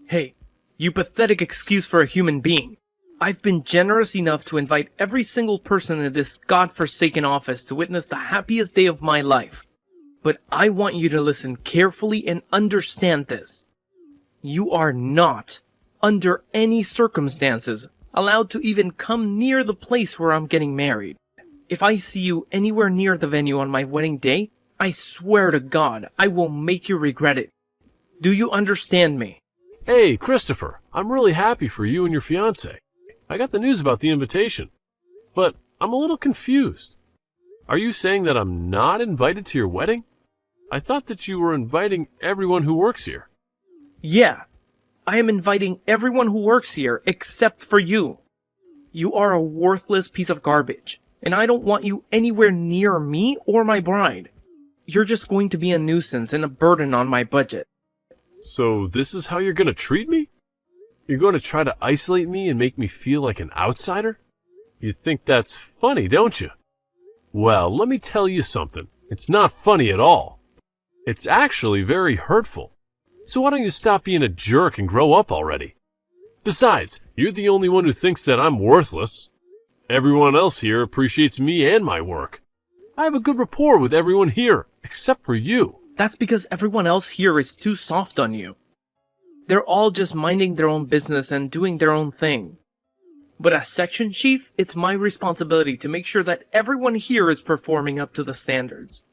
Hey, you pathetic excuse for a human being. I've been generous enough to invite every single person in this godforsaken office to witness the happiest day of my life. But I want you to listen carefully and understand this. You are not, under any circumstances, allowed to even come near the place where I'm getting married. If I see you anywhere near the venue on my wedding day, I swear to God, I will make you regret it. Do you understand me? Hey, Christopher, I'm really happy for you and your fiancé. I got the news about the invitation, but I'm a little confused. Are you saying that I'm not invited to your wedding? I thought that you were inviting everyone who works here. Yeah, I am inviting everyone who works here except for you. You are a worthless piece of garbage, and I don't want you anywhere near me or my bride. You're just going to be a nuisance and a burden on my budget. So this is how you're going to treat me? You're going to try to isolate me and make me feel like an outsider? You think that's funny, don't you? Well, let me tell you something. It's not funny at all. It's actually very hurtful. So why don't you stop being a jerk and grow up already? Besides, you're the only one who thinks that I'm worthless. Everyone else here appreciates me and my work. I have a good rapport with everyone here, except for you. That's because everyone else here is too soft on you. They're all just minding their own business and doing their own thing. But as section chief, it's my responsibility to make sure that everyone here is performing up to the standards.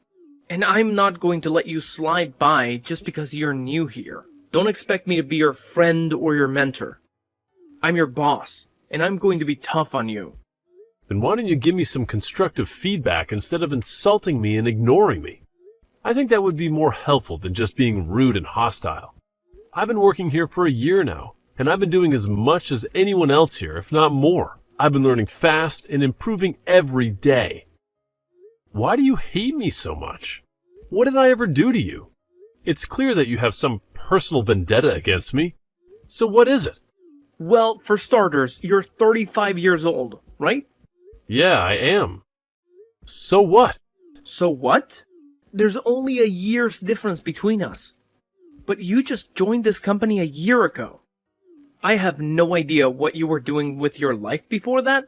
And I'm not going to let you slide by just because you're new here. Don't expect me to be your friend or your mentor. I'm your boss, and I'm going to be tough on you. Then why don't you give me some constructive feedback instead of insulting me and ignoring me? I think that would be more helpful than just being rude and hostile. I've been working here for a year now, and I've been doing as much as anyone else here, if not more. I've been learning fast and improving every day. Why do you hate me so much? What did I ever do to you? It's clear that you have some personal vendetta against me. So what is it? Well, for starters, you're 35 years old, right? Yeah, I am. So what? So what? There's only a year's difference between us. But you just joined this company a year ago. I have no idea what you were doing with your life before that.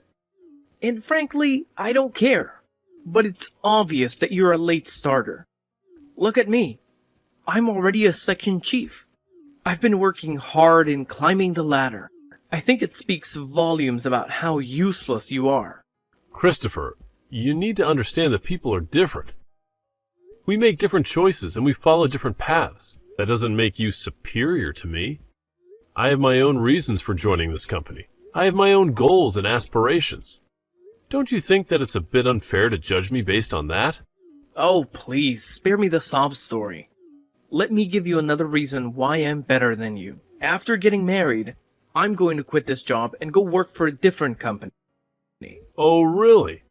And frankly, I don't care. But it's obvious that you're a late starter. Look at me. I'm already a section chief. I've been working hard and climbing the ladder. I think it speaks volumes about how useless you are. Christopher, you need to understand that people are different. We make different choices and we follow different paths. That doesn't make you superior to me. I have my own reasons for joining this company. I have my own goals and aspirations. Don't you think that it's a bit unfair to judge me based on that? Oh, please, spare me the sob story. Let me give you another reason why I'm better than you. After getting married, I'm going to quit this job and go work for a different company. Oh, really?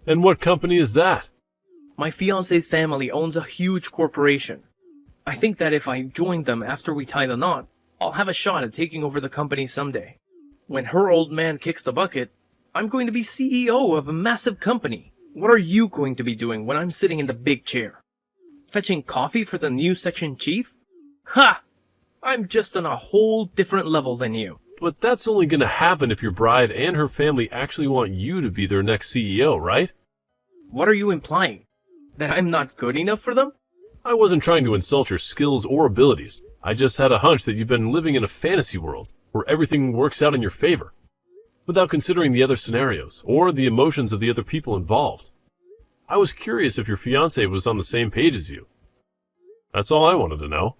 And what company is that? My fiancé's family owns a huge corporation. I think that if I join them after we tie the knot, I'll have a shot at taking over the company someday. When her old man kicks the bucket, I'm going to be CEO of a massive company. What are you going to be doing when I'm sitting in the big chair? Fetching coffee for the new section chief? Ha! I'm just on a whole different level than you. But that's only going to happen if your bride and her family actually want you to be their next CEO, right? What are you implying? That I'm not good enough for them? I wasn't trying to insult your skills or abilities. I just had a hunch that you've been living in a fantasy world where everything works out in your favor, without considering the other scenarios or the emotions of the other people involved. I was curious if your fiancé was on the same page as you. That's all I wanted to know.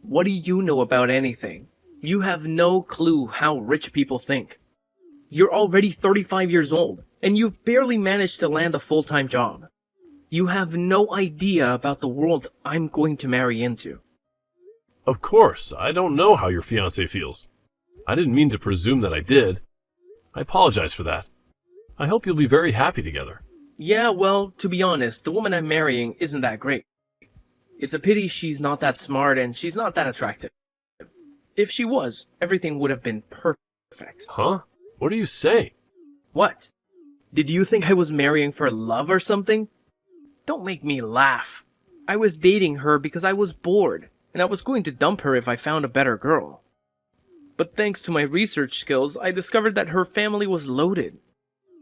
What do you know about anything? You have no clue how rich people think. You're already 35 years old, and you've barely managed to land a full-time job. You have no idea about the world I'm going to marry into. Of course, I don't know how your fiancé feels. I didn't mean to presume that I did. I apologize for that. I hope you'll be very happy together. Yeah, well, to be honest, the woman I'm marrying isn't that great. It's a pity she's not that smart and she's not that attractive. If she was, everything would have been perfect. Huh? What are you saying? What? Did you think I was marrying for love or something? Don't make me laugh. I was dating her because I was bored, and I was going to dump her if I found a better girl. But thanks to my research skills, I discovered that her family was loaded.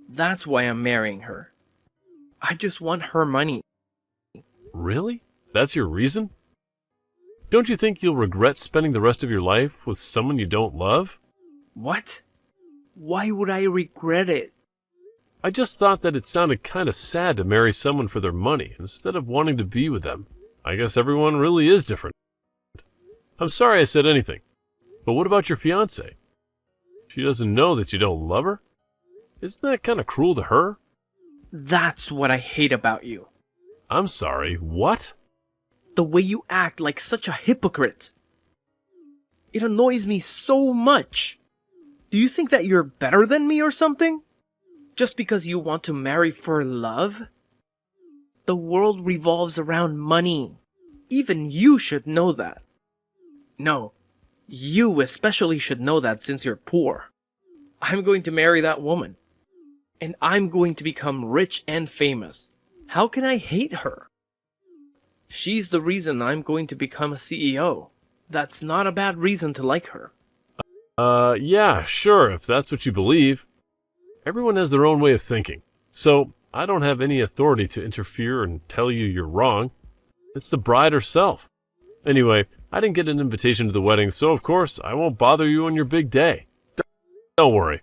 That's why I'm marrying her. I just want her money. Really? That's your reason? Don't you think you'll regret spending the rest of your life with someone you don't love? What? Why would I regret it? I just thought that it sounded kind of sad to marry someone for their money instead of wanting to be with them. I guess everyone really is different. I'm sorry I said anything. But what about your fiancé? She doesn't know that you don't love her? Isn't that kind of cruel to her? That's what I hate about you. I'm sorry, what? The way you act like such a hypocrite. It annoys me so much. Do you think that you're better than me or something? Just because you want to marry for love? The world revolves around money. Even you should know that. No, you especially should know that since you're poor. I'm going to marry that woman. And I'm going to become rich and famous. How can I hate her? She's the reason I'm going to become a CEO. That's not a bad reason to like her. Yeah, sure, if that's what you believe. Everyone has their own way of thinking, so I don't have any authority to interfere and tell you you're wrong. It's the bride herself. Anyway, I didn't get an invitation to the wedding, so of course I won't bother you on your big day. Don't worry.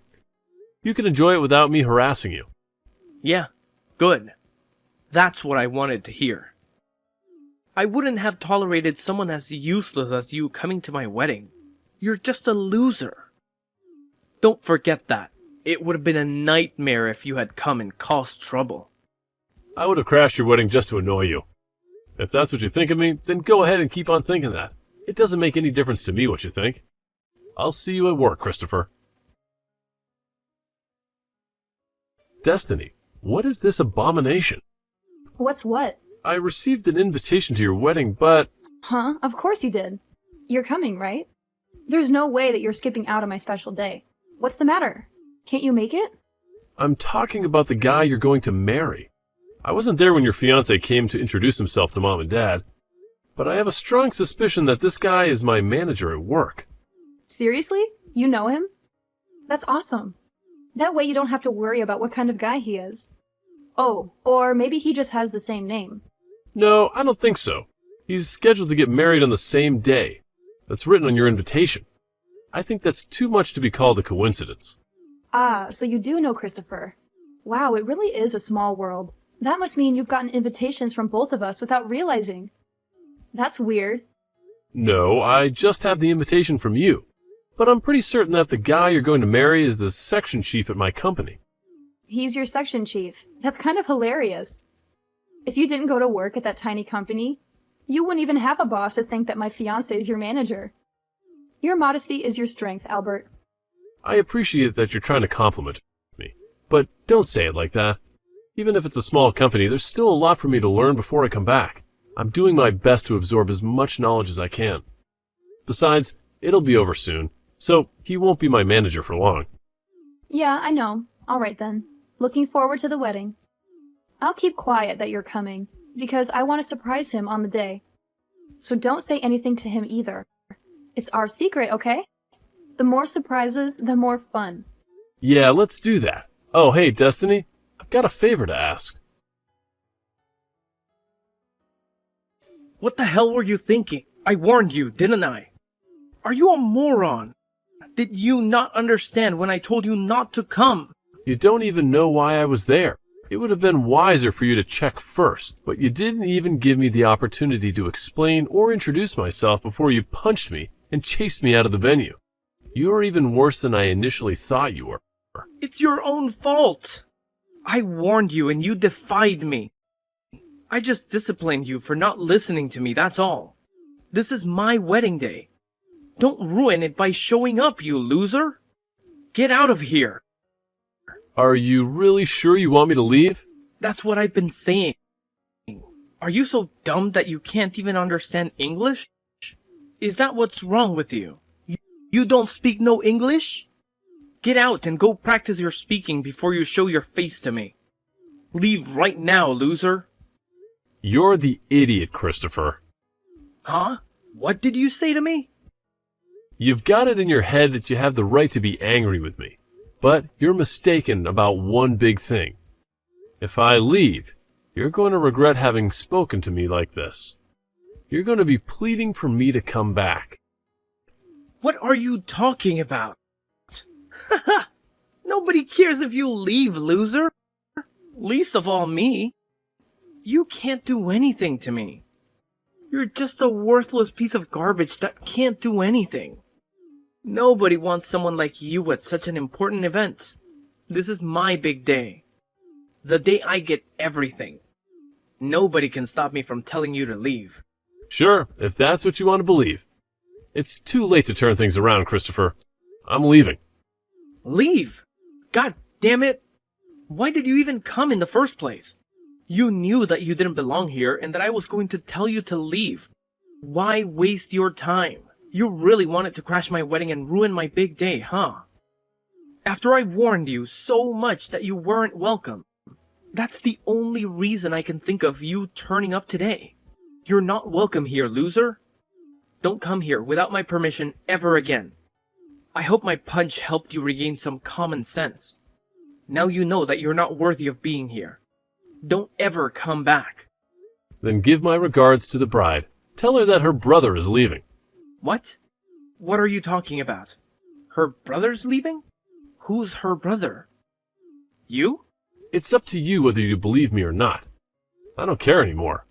You can enjoy it without me harassing you. Yeah, good. That's what I wanted to hear. I wouldn't have tolerated someone as useless as you coming to my wedding. You're just a loser. Don't forget that. It would have been a nightmare if you had come and caused trouble. I would have crashed your wedding just to annoy you. If that's what you think of me, then go ahead and keep on thinking that. It doesn't make any difference to me what you think. I'll see you at work, Christopher. Destiny, what is this abomination? What's what? I received an invitation to your wedding, but... Huh? Of course you did. You're coming, right? There's no way that you're skipping out on my special day. What's the matter? Can't you make it? I'm talking about the guy you're going to marry. I wasn't there when your fiancé came to introduce himself to Mom and Dad, but I have a strong suspicion that this guy is my manager at work. Seriously? You know him? That's awesome. That way you don't have to worry about what kind of guy he is. Oh, or maybe he just has the same name. No, I don't think so. He's scheduled to get married on the same day. That's written on your invitation. I think that's too much to be called a coincidence. Ah, so you do know Christopher. Wow, it really is a small world. That must mean you've gotten invitations from both of us without realizing. That's weird. No, I just have the invitation from you. But I'm pretty certain that the guy you're going to marry is the section chief at my company. He's your section chief. That's kind of hilarious. If you didn't go to work at that tiny company, you wouldn't even have a boss to think that my fiancé is your manager. Your modesty is your strength, Albert. I appreciate that you're trying to compliment me, but don't say it like that. Even if it's a small company, there's still a lot for me to learn before I come back. I'm doing my best to absorb as much knowledge as I can. Besides, it'll be over soon, so he won't be my manager for long. Yeah, I know. All right then. Looking forward to the wedding. I'll keep quiet that you're coming, because I want to surprise him on the day. So don't say anything to him either. It's our secret, okay? The more surprises, the more fun. Yeah, let's do that. Oh, hey, Destiny, I've got a favor to ask. What the hell were you thinking? I warned you, didn't I? Are you a moron? Did you not understand when I told you not to come? You don't even know why I was there. It would have been wiser for you to check first, but you didn't even give me the opportunity to explain or introduce myself before you punched me and chased me out of the venue. You are even worse than I initially thought you were. It's your own fault. I warned you and you defied me. I just disciplined you for not listening to me, that's all. This is my wedding day. Don't ruin it by showing up, you loser. Get out of here. Are you really sure you want me to leave? That's what I've been saying. Are you so dumb that you can't even understand English? Is that what's wrong with you? You don't speak no English? Get out and go practice your speaking before you show your face to me. Leave right now, loser. You're the idiot, Christopher. Huh? What did you say to me? You've got it in your head that you have the right to be angry with me, but you're mistaken about one big thing. If I leave, you're going to regret having spoken to me like this. You're going to be pleading for me to come back. What are you talking about? Haha! Nobody cares if you leave, loser. Least of all me. You can't do anything to me. You're just a worthless piece of garbage that can't do anything. Nobody wants someone like you at such an important event. This is my big day. The day I get everything. Nobody can stop me from telling you to leave. Sure, if that's what you want to believe. It's too late to turn things around, Christopher. I'm leaving. Leave? God damn it! Why did you even come in the first place? You knew that you didn't belong here and that I was going to tell you to leave. Why waste your time? You really wanted to crash my wedding and ruin my big day, huh? After I warned you so much that you weren't welcome. That's the only reason I can think of you turning up today. You're not welcome here, loser. Don't come here without my permission ever again. I hope my punch helped you regain some common sense. Now you know that you're not worthy of being here. Don't ever come back. Then give my regards to the bride. Tell her that her brother is leaving. What? What are you talking about? Her brother's leaving? Who's her brother? You? It's up to you whether you believe me or not. I don't care anymore.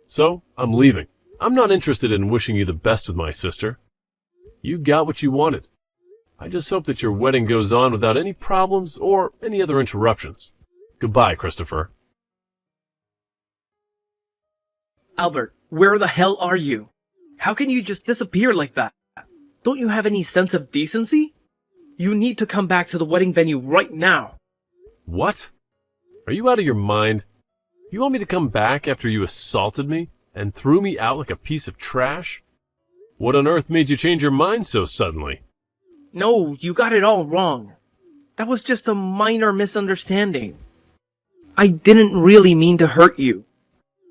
So, I'm leaving. I'm not interested in wishing you the best with my sister. You got what you wanted. I just hope that your wedding goes on without any problems or any other interruptions. Goodbye, Christopher. Albert, where the hell are you? How can you just disappear like that? Don't you have any sense of decency? You need to come back to the wedding venue right now. What? Are you out of your mind? You want me to come back after you assaulted me and threw me out like a piece of trash? What on earth made you change your mind so suddenly? No, you got it all wrong. That was just a minor misunderstanding. I didn't really mean to hurt you.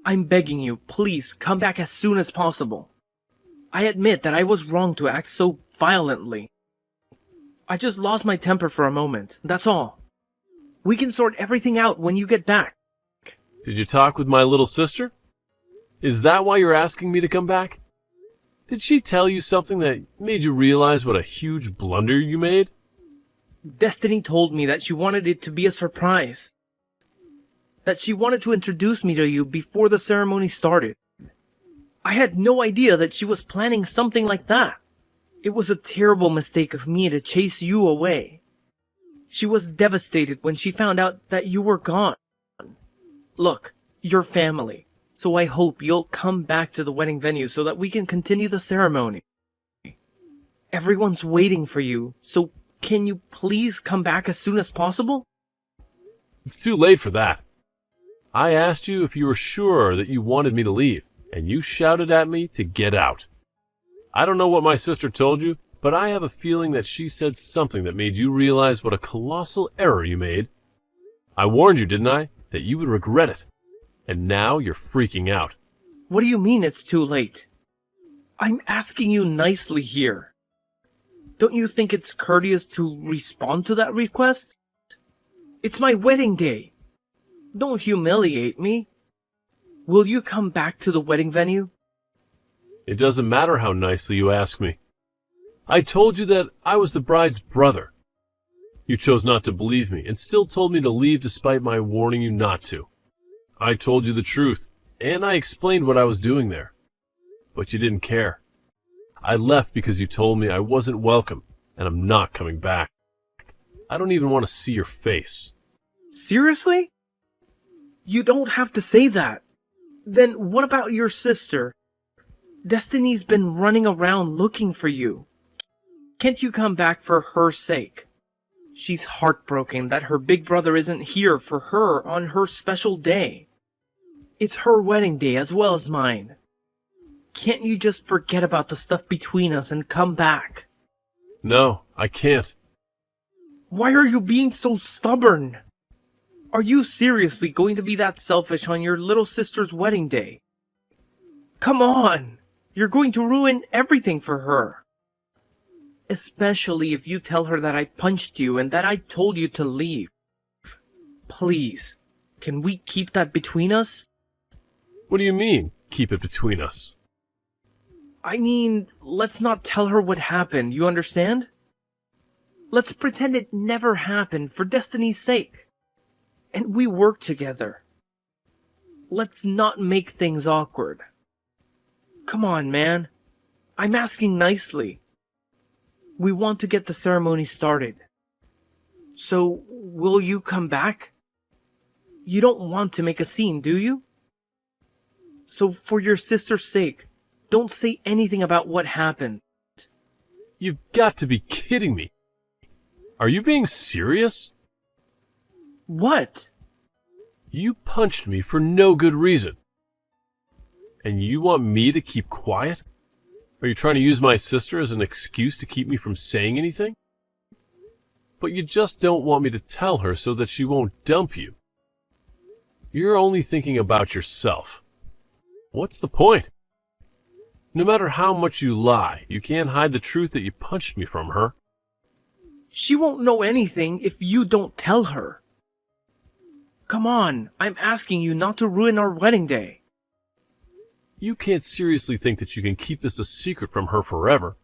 I'm begging you, please come back as soon as possible. I admit that I was wrong to act so violently. I just lost my temper for a moment, that's all. We can sort everything out when you get back. Did you talk with my little sister? Is that why you're asking me to come back? Did she tell you something that made you realize what a huge blunder you made? Destiny told me that she wanted it to be a surprise. That she wanted to introduce me to you before the ceremony started. I had no idea that she was planning something like that. It was a terrible mistake of me to chase you away. She was devastated when she found out that you were gone. Look, you're family, so I hope you'll come back to the wedding venue so that we can continue the ceremony. Everyone's waiting for you, so can you please come back as soon as possible? It's too late for that. I asked you if you were sure that you wanted me to leave, and you shouted at me to get out. I don't know what my sister told you, but I have a feeling that she said something that made you realize what a colossal error you made. I warned you, didn't I, that you would regret it. And now you're freaking out. What do you mean it's too late? I'm asking you nicely here. Don't you think it's courteous to respond to that request? It's my wedding day. Don't humiliate me. Will you come back to the wedding venue? It doesn't matter how nicely you ask me. I told you that I was the bride's brother. You chose not to believe me and still told me to leave despite my warning you not to. I told you the truth, and I explained what I was doing there. But you didn't care. I left because you told me I wasn't welcome, and I'm not coming back. I don't even want to see your face. Seriously? You don't have to say that. Then what about your sister? Destiny's been running around looking for you. Can't you come back for her sake? She's heartbroken that her big brother isn't here for her on her special day. It's her wedding day as well as mine. Can't you just forget about the stuff between us and come back? No, I can't. Why are you being so stubborn? Are you seriously going to be that selfish on your little sister's wedding day? Come on! You're going to ruin everything for her. Especially if you tell her that I punched you and that I told you to leave. Please, can we keep that between us? What do you mean, keep it between us? I mean, let's not tell her what happened, you understand? Let's pretend it never happened for Destiny's sake. And we work together. Let's not make things awkward. Come on, man. I'm asking nicely. We want to get the ceremony started. So, will you come back? You don't want to make a scene, do you? So, for your sister's sake, don't say anything about what happened. You've got to be kidding me. Are you being serious? What? You punched me for no good reason. And you want me to keep quiet? Are you trying to use my sister as an excuse to keep me from saying anything? But you just don't want me to tell her so that she won't dump you. You're only thinking about yourself. What's the point? No matter how much you lie, you can't hide the truth that you punched me from her. She won't know anything if you don't tell her. Come on, I'm asking you not to ruin our wedding day. You can't seriously think that you can keep this a secret from her forever.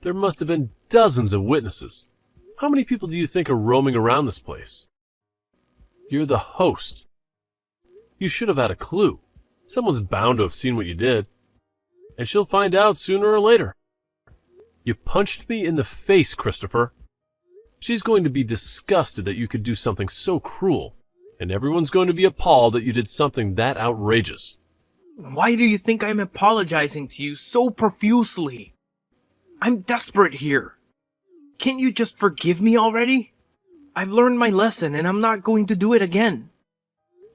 There must have been dozens of witnesses. How many people do you think are roaming around this place? You're the host. You should have had a clue. Someone's bound to have seen what you did. And she'll find out sooner or later. You punched me in the face, Christopher. She's going to be disgusted that you could do something so cruel. And everyone's going to be appalled that you did something that outrageous. Why do you think I'm apologizing to you so profusely? I'm desperate here. Can't you just forgive me already? I've learned my lesson and I'm not going to do it again.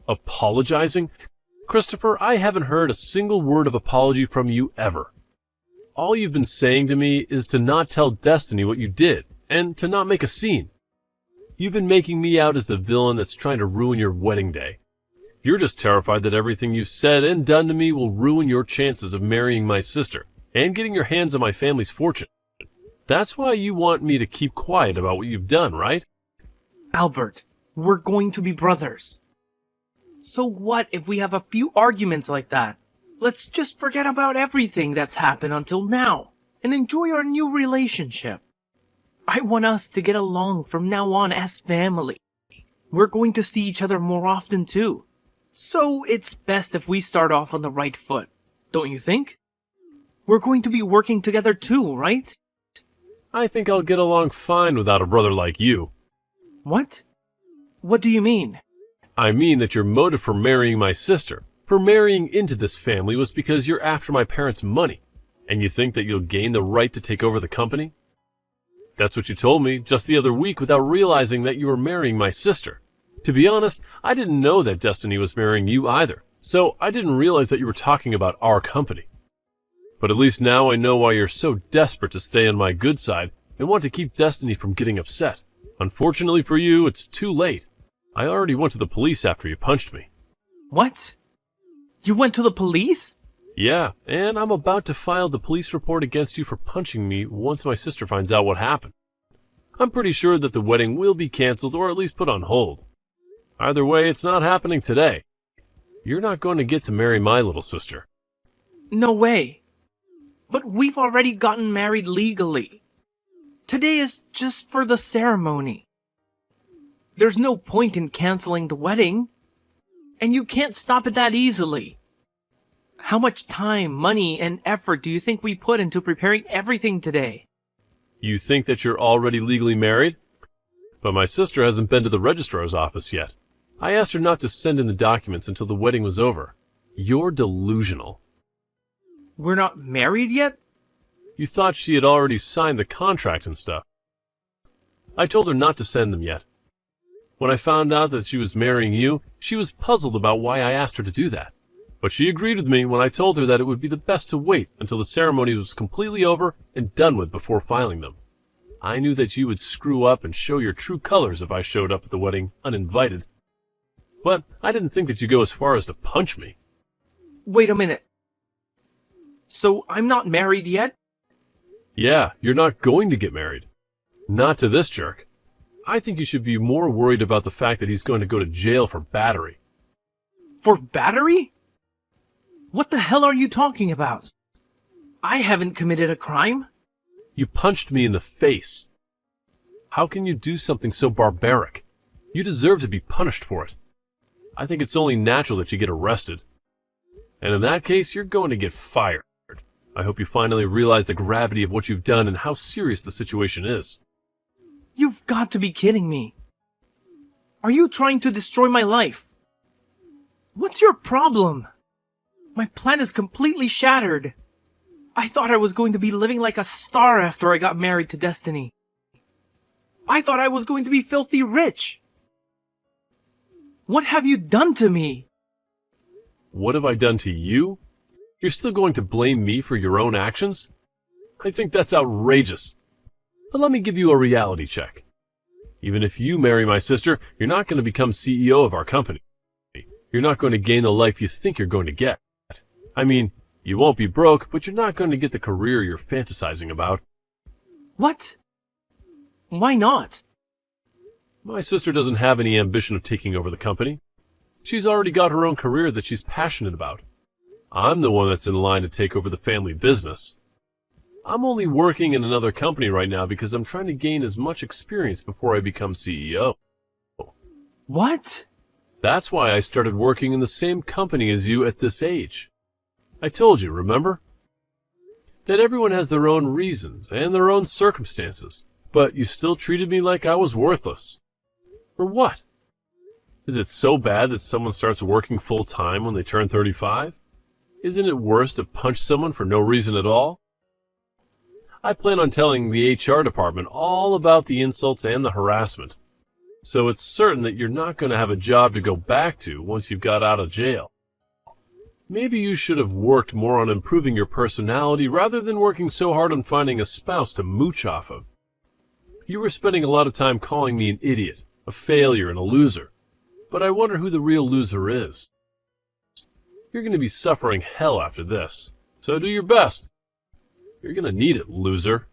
Apologizing? Christopher, I haven't heard a single word of apology from you ever. All you've been saying to me is to not tell Destiny what you did, and to not make a scene. You've been making me out as the villain that's trying to ruin your wedding day. You're just terrified that everything you've said and done to me will ruin your chances of marrying my sister and getting your hands on my family's fortune. That's why you want me to keep quiet about what you've done, right? Albert, we're going to be brothers. So what if we have a few arguments like that? Let's just forget about everything that's happened until now and enjoy our new relationship. I want us to get along from now on as family. We're going to see each other more often too. So it's best if we start off on the right foot, don't you think? We're going to be working together too, right? I think I'll get along fine without a brother like you. What? What do you mean? I mean that your motive for marrying my sister, for marrying into this family, was because you're after my parents' money, and you think that you'll gain the right to take over the company? That's what you told me just the other week without realizing that you were marrying my sister. To be honest, I didn't know that Destiny was marrying you either, so I didn't realize that you were talking about our company. But at least now I know why you're so desperate to stay on my good side and want to keep Destiny from getting upset. Unfortunately for you, it's too late. I already went to the police after you punched me. What? You went to the police? Yeah, and I'm about to file the police report against you for punching me once my sister finds out what happened. I'm pretty sure that the wedding will be canceled or at least put on hold. Either way, it's not happening today. You're not going to get to marry my little sister. No way. But we've already gotten married legally. Today is just for the ceremony. There's no point in canceling the wedding. And you can't stop it that easily. How much time, money, and effort do you think we put into preparing everything today? You think that you're already legally married? But my sister hasn't been to the registrar's office yet. I asked her not to send in the documents until the wedding was over. You're delusional. We're not married yet? You thought she had already signed the contract and stuff. I told her not to send them yet. When I found out that she was marrying you, she was puzzled about why I asked her to do that. But she agreed with me when I told her that it would be the best to wait until the ceremony was completely over and done with before filing them. I knew that you would screw up and show your true colors if I showed up at the wedding uninvited. But I didn't think that you'd go as far as to punch me. Wait a minute. So I'm not married yet? Yeah, you're not going to get married. Not to this jerk. I think you should be more worried about the fact that he's going to go to jail for battery. For battery? What the hell are you talking about? I haven't committed a crime. You punched me in the face. How can you do something so barbaric? You deserve to be punished for it. I think it's only natural that you get arrested. And in that case, you're going to get fired. I hope you finally realize the gravity of what you've done and how serious the situation is. You've got to be kidding me. Are you trying to destroy my life? What's your problem? My plan is completely shattered. I thought I was going to be living like a star after I got married to Destiny. I thought I was going to be filthy rich. What have you done to me? What have I done to you? You're still going to blame me for your own actions? I think that's outrageous. But let me give you a reality check. Even if you marry my sister, you're not going to become CEO of our company. You're not going to gain the life you think you're going to get. I mean, you won't be broke, but you're not going to get the career you're fantasizing about. What? Why not? My sister doesn't have any ambition of taking over the company. She's already got her own career that she's passionate about. I'm the one that's in line to take over the family business. I'm only working in another company right now because I'm trying to gain as much experience before I become CEO. What? That's why I started working in the same company as you at this age. I told you, remember? That everyone has their own reasons and their own circumstances, but you still treated me like I was worthless. For what? Is it so bad that someone starts working full-time when they turn 35? Isn't it worse to punch someone for no reason at all? I plan on telling the HR department all about the insults and the harassment. So it's certain that you're not going to have a job to go back to once you've got out of jail. Maybe you should have worked more on improving your personality rather than working so hard on finding a spouse to mooch off of. You were spending a lot of time calling me an idiot, a failure, and a loser. But I wonder who the real loser is. You're going to be suffering hell after this, so do your best. You're going to need it, loser.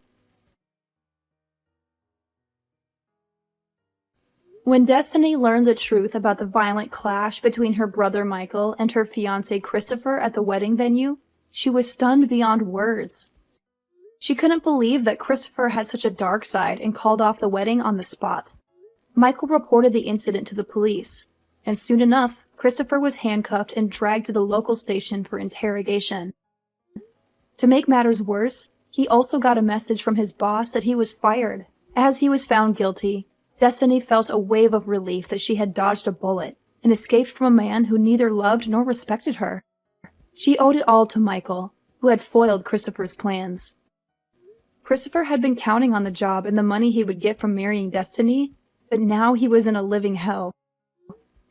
When Destiny learned the truth about the violent clash between her brother Michael and her fiancé Christopher at the wedding venue, she was stunned beyond words. She couldn't believe that Christopher had such a dark side and called off the wedding on the spot. Michael reported the incident to the police, and soon enough, Christopher was handcuffed and dragged to the local station for interrogation. To make matters worse, he also got a message from his boss that he was fired. As he was found guilty, Destiny felt a wave of relief that she had dodged a bullet and escaped from a man who neither loved nor respected her. She owed it all to Michael, who had foiled Christopher's plans. Christopher had been counting on the job and the money he would get from marrying Destiny, but now he was in a living hell.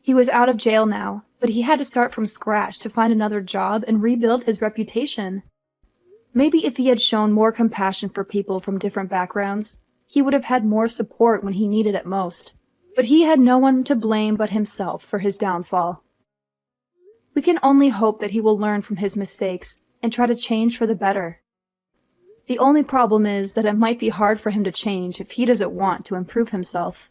He was out of jail now, but he had to start from scratch to find another job and rebuild his reputation. Maybe if he had shown more compassion for people from different backgrounds, he would have had more support when he needed it most. But he had no one to blame but himself for his downfall. We can only hope that he will learn from his mistakes and try to change for the better. The only problem is that it might be hard for him to change if he doesn't want to improve himself.